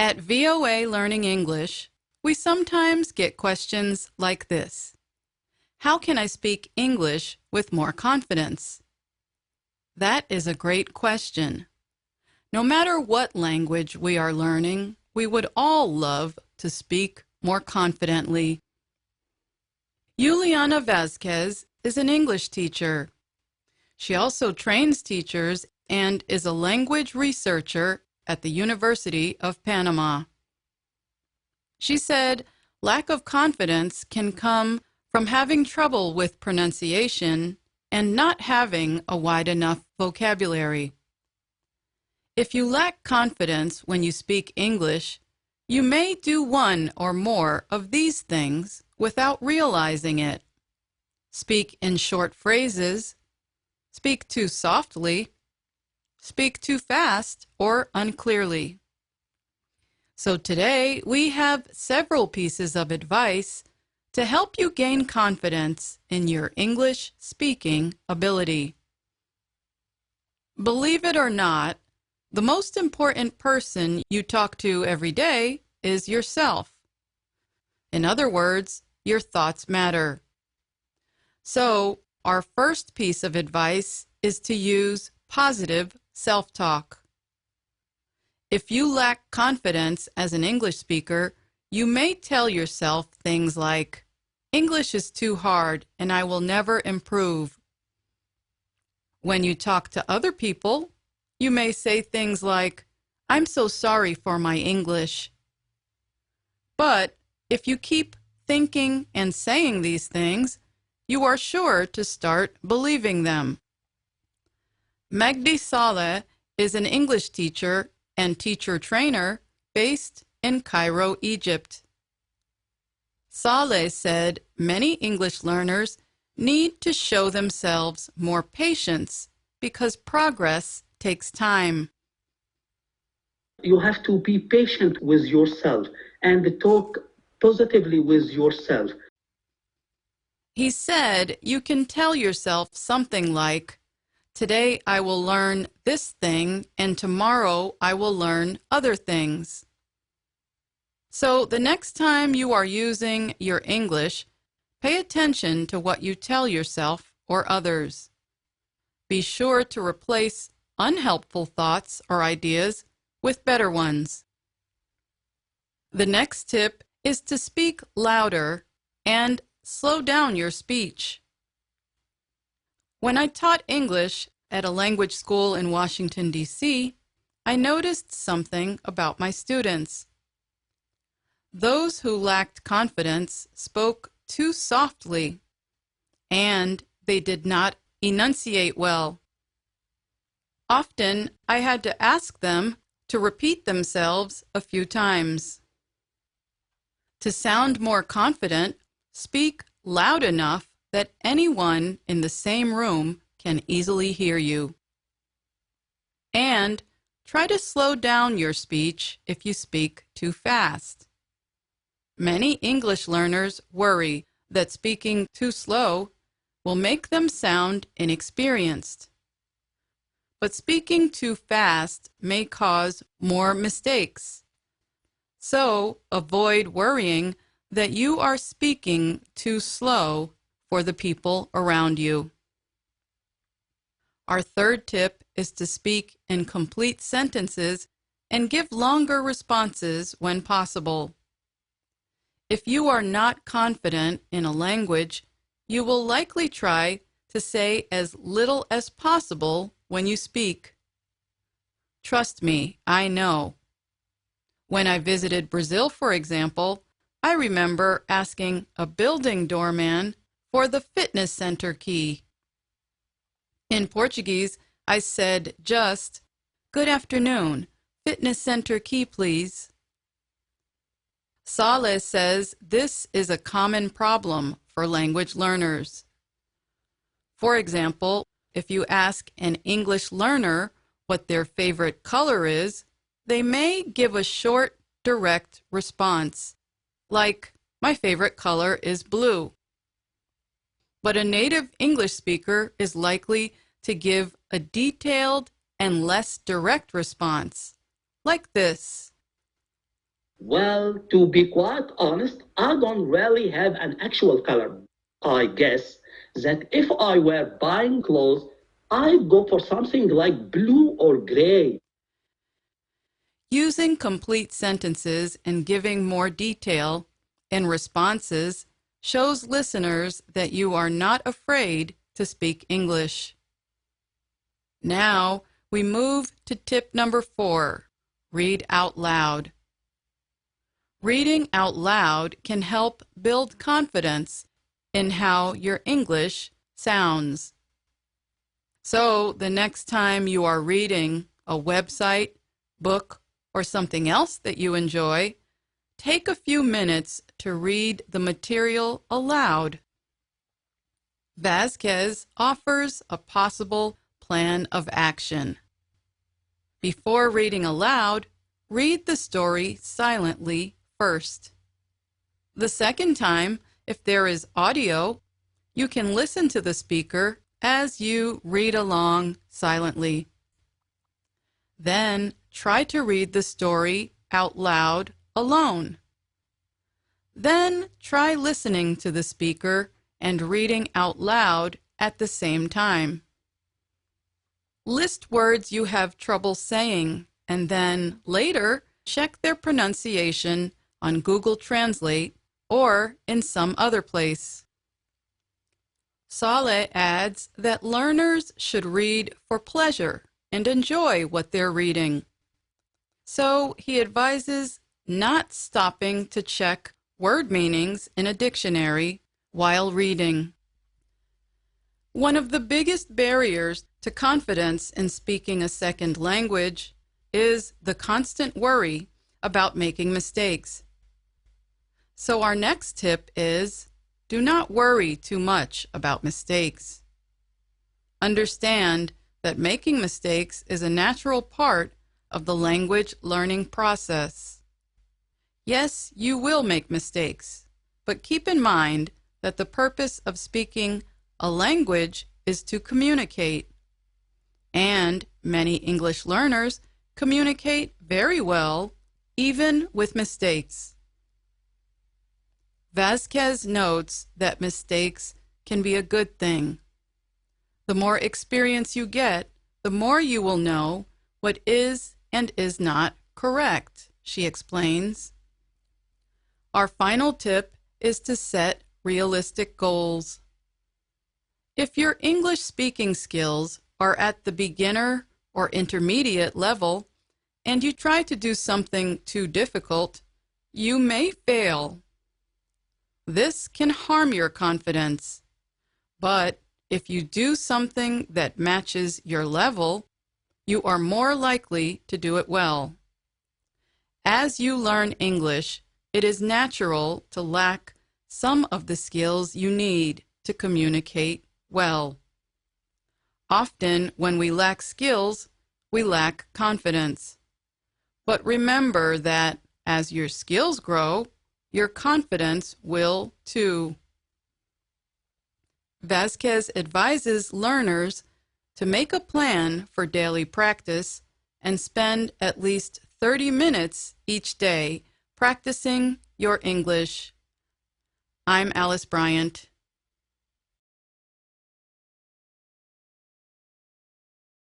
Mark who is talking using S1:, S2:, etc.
S1: At VOA Learning English, we sometimes get questions like this. How can I speak English with more confidence? That is a great question. No matter what language we are learning, we would all love to speak more confidently. Juliana Vasquez is an English teacher. She also trains teachers and is a language researcher at the University of Panama. She said lack of confidence can come from having trouble with pronunciation and not having a wide enough vocabulary. If you lack confidence when you speak English, you may do one or more of these things without realizing it. Speak in short phrases, speak too softly, speak too fast or unclearly. So today we have several pieces of advice to help you gain confidence in your English speaking ability. Believe it or not, the most important person you talk to every day is yourself. In other words, your thoughts matter. So, our first piece of advice is to use positive self-talk. If you lack confidence as an English speaker, you may tell yourself things like, "English is too hard and I will never improve." When you talk to other people, you may say things like, "I'm so sorry for my English." But if you keep thinking and saying these things, you are sure to start believing them. Magdi Saleh is an English teacher and teacher trainer based in Cairo, Egypt. Saleh said many English learners need to show themselves more patience because progress takes time.
S2: You have to be patient with yourself and talk positively with yourself.
S1: He said you can tell yourself something like, "Today I will learn this thing and tomorrow I will learn other things." So the next time you are using your English, pay attention to what you tell yourself or others. Be sure to replace unhelpful thoughts or ideas with better ones. The next tip is to speak louder and slow down your speech. When I taught English at a language school in Washington, D.C., I noticed something about my students. Those who lacked confidence spoke too softly, and they did not enunciate well. Often, I had to ask them to repeat themselves a few times. To sound more confident, speak loud enough that anyone in the same room can easily hear you. And try to slow down your speech if you speak too fast. Many English learners worry that speaking too slow will make them sound inexperienced. But speaking too fast may cause more mistakes. So avoid worrying that you are speaking too slow for the people around you. Our third tip is to speak in complete sentences and give longer responses when possible. If you are not confident in a language, you will likely try to say as little as possible when you speak. Trust me, I know. When I visited Brazil, for example, I remember asking a building doorman for the fitness center key. In Portuguese, I said just, "Good afternoon, fitness center key, please." Saleh says this is a common problem for language learners. For example, if you ask an English learner what their favorite color is, they may give a short, direct response, like, "My favorite color is blue." But a native English speaker is likely to give a detailed and less direct response, like this:
S2: Well, to be quite honest, I don't really have an actual color. I guess that if I were buying clothes, I'd go for something like blue or gray.
S1: Using complete sentences and giving more detail in responses shows listeners that you are not afraid to speak English. Now we move to tip number 4, read out loud. Reading out loud can help build confidence in how your English sounds. So the next time you are reading a website, book, or something else that you enjoy, take a few minutes to read the material aloud. Vasquez offers a possible plan of action. Before reading aloud, read the story silently first. The second time, if there is audio, you can listen to the speaker as you read along silently. Then try to read the story out loud alone. Then try listening to the speaker and reading out loud at the same time. List words you have trouble saying and then later check their pronunciation on Google Translate or in some other place. Saleh adds that learners should read for pleasure and enjoy what they're reading. So he advises not stopping to check word meanings in a dictionary while reading. One of the biggest barriers to confidence in speaking a second language is the constant worry about making mistakes. So our next tip is, do not worry too much about mistakes. Understand that making mistakes is a natural part of the language learning process. Yes, you will make mistakes, but keep in mind that the purpose of speaking a language is to communicate. And many English learners communicate very well, even with mistakes. Vasquez notes that mistakes can be a good thing. The more experience you get, the more you will know what is and is not correct, she explains. Our final tip is to set realistic goals. If your English speaking skills are at the beginner or intermediate level and you try to do something too difficult, you may fail. This can harm your confidence. But if you do something that matches your level, you are more likely to do it well. As you learn English, it is natural to lack some of the skills you need to communicate well. Often, when we lack skills, we lack confidence. But remember that as your skills grow, your confidence will too. Vasquez advises learners to make a plan for daily practice and spend at least 30 minutes each day practicing your English. I'm Alice Bryant.